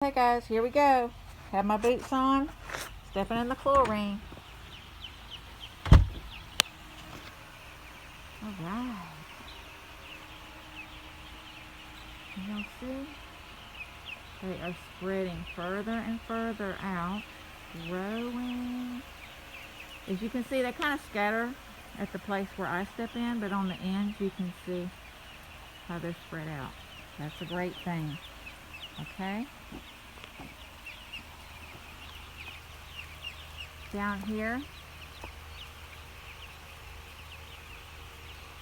Hey guys, here we go. Have my boots on, stepping in the chlorine. Alright. Can y'all see? They are spreading further and further out, growing. As you can see, they kind of scatter at the place where I step in, but on the ends you can see how they're spread out. That's a great thing. Okay? Down here,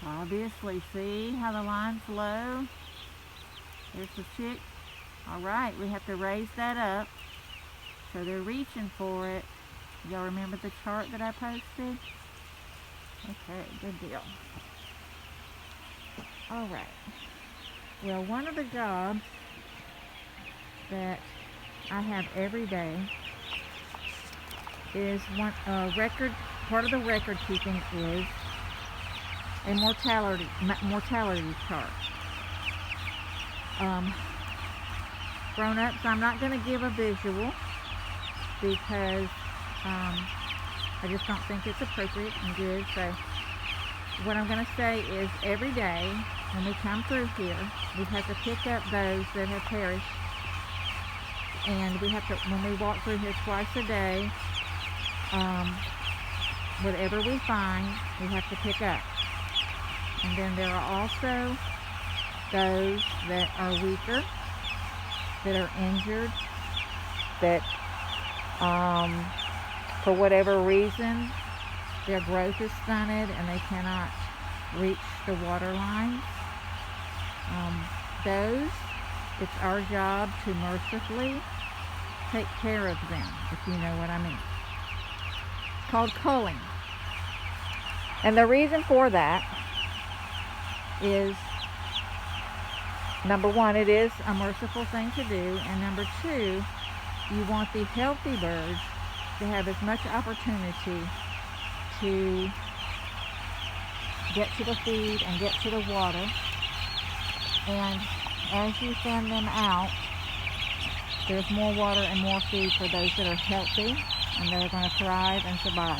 obviously, see how the line's low? There's the chick. Alright, we have to raise that up. So they're reaching for it. Y'all remember the chart that I posted? Okay, good deal. Alright. Well, one of the jobs that I have every day is part of the record keeping is a mortality chart. Grown-ups, I'm not going to give a visual because I just don't think it's appropriate and good. So what I'm going to say is every day when we come through here, we have to pick up those that have perished, and we have to, when we walk through here twice a day, whatever we find, we have to pick up. And then there are also those that are weaker, that are injured, that for whatever reason their growth is stunted and they cannot reach the water lines. Those, it's our job to mercifully take care of them, if you know what I mean. It's called culling. And the reason for that is, number one, it is a merciful thing to do, and number two, you want the healthy birds to have as much opportunity to get to the feed and get to the water. And as you send them out, there's more water and more feed for those that are healthy and that are going to thrive and survive.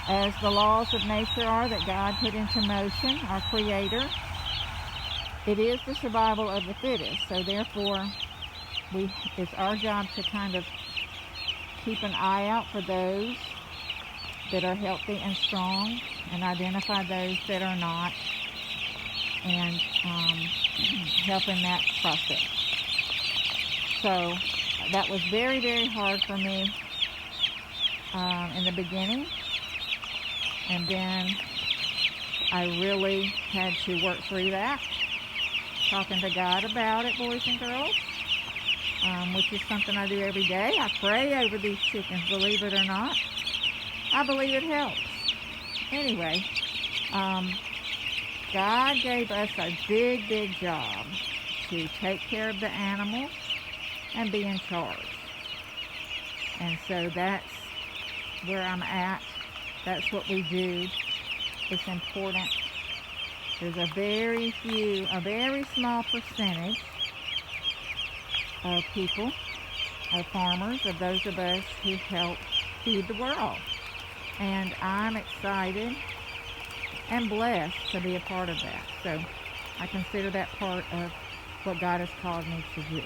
As the laws of nature are that God put into motion, our Creator, it is the survival of the fittest. So therefore, it's our job to kind of keep an eye out for those that are healthy and strong and identify those that are not, and help in that process. So that was very, very hard for me in the beginning, and then I really had to work through that, talking to God about it, boys and girls, which is something I do every day. I pray over these chickens, believe it or not. I believe it helps. Anyway, God gave us a big, big job to take care of the animals and be in charge. And so that's where I'm at. That's what we do. It's important. There's a very small percentage of people, of farmers, of those of us who help feed the world. And I'm excited and blessed to be a part of that. So I consider that part of what God has called me to do.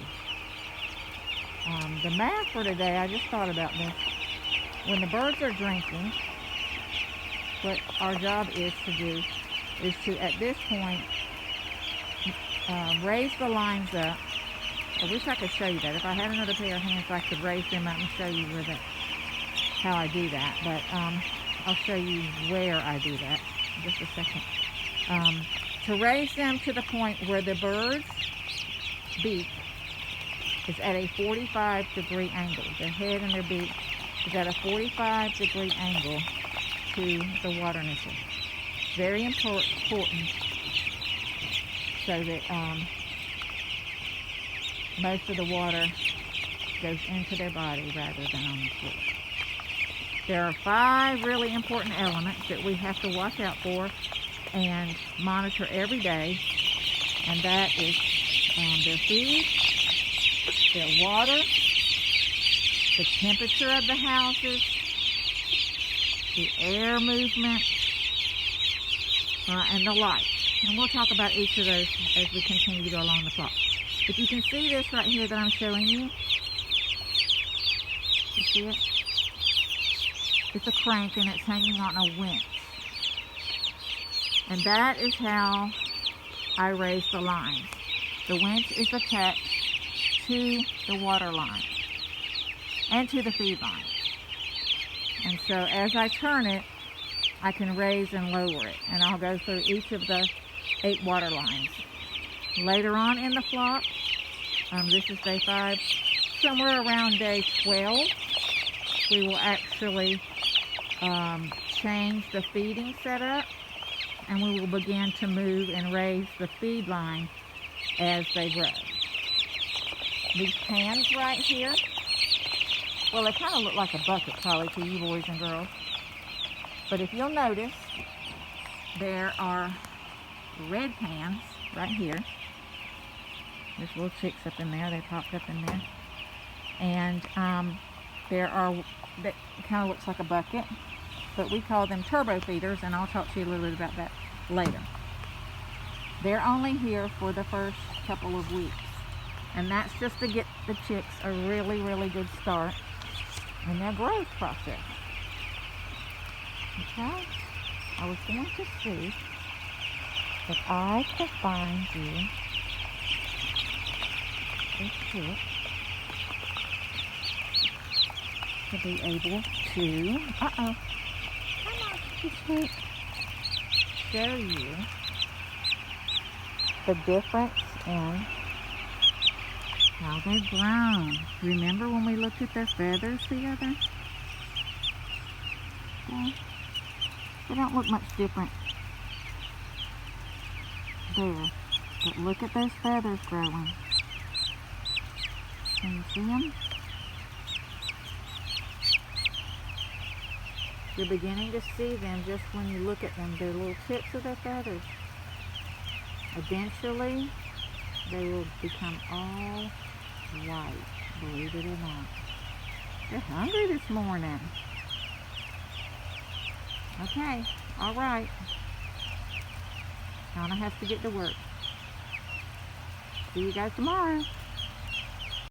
The math for today, I just thought about this. When the birds are drinking, what our job is to do is to, at this point, raise the lines up. I wish I could show you that. If I had another pair of hands, I could raise them up and show you how I do that. But I'll show you where I do that in just a second. To raise them to the point where the bird's beak is at a 45-degree angle. Their head and their beak is at a 45-degree angle to the water nipple. Very important so that most of the water goes into their body rather than on the floor. There are 5 really important elements that we have to watch out for and monitor every day, and that is their food, their water, the temperature of the houses, the air movement, and the light. And we'll talk about each of those as we continue to go along the flock. If you can see this right here that I'm showing you, you see it? It's a crank and it's hanging on a winch. And that is how I raise the lines. The winch is attached to the water line and to the feed line. And so as I turn it, I can raise and lower it. And I'll go through each of the 8 water lines. Later on in the flock, this is day 5, somewhere around day 12, we will actually change the feeding setup, and we will begin to move and raise the feed line as they grow. These pans right here, well, they kind of look like a bucket probably to you boys and girls, but if you'll notice, there are red pans right here. There's little chicks up in there, they popped up in there, and there are, that kind of looks like a bucket, but we call them turbo feeders, and I'll talk to you a little bit about that later. They're only here for the first couple of weeks, and that's just to get the chicks a really, really good start in their growth process. Okay, I was going to see if I could find you a chick to be able to, come on, sweet, show you the difference in how they've grown. Remember when we looked at their feathers together? Okay. They don't look much different there, but look at those feathers growing. Can you see them? You're beginning to see them just when you look at them. They're little tips of their feathers. Eventually, they will become all white, believe it or not. They're hungry this morning. Okay, all right. Donna has to get to work. See you guys tomorrow.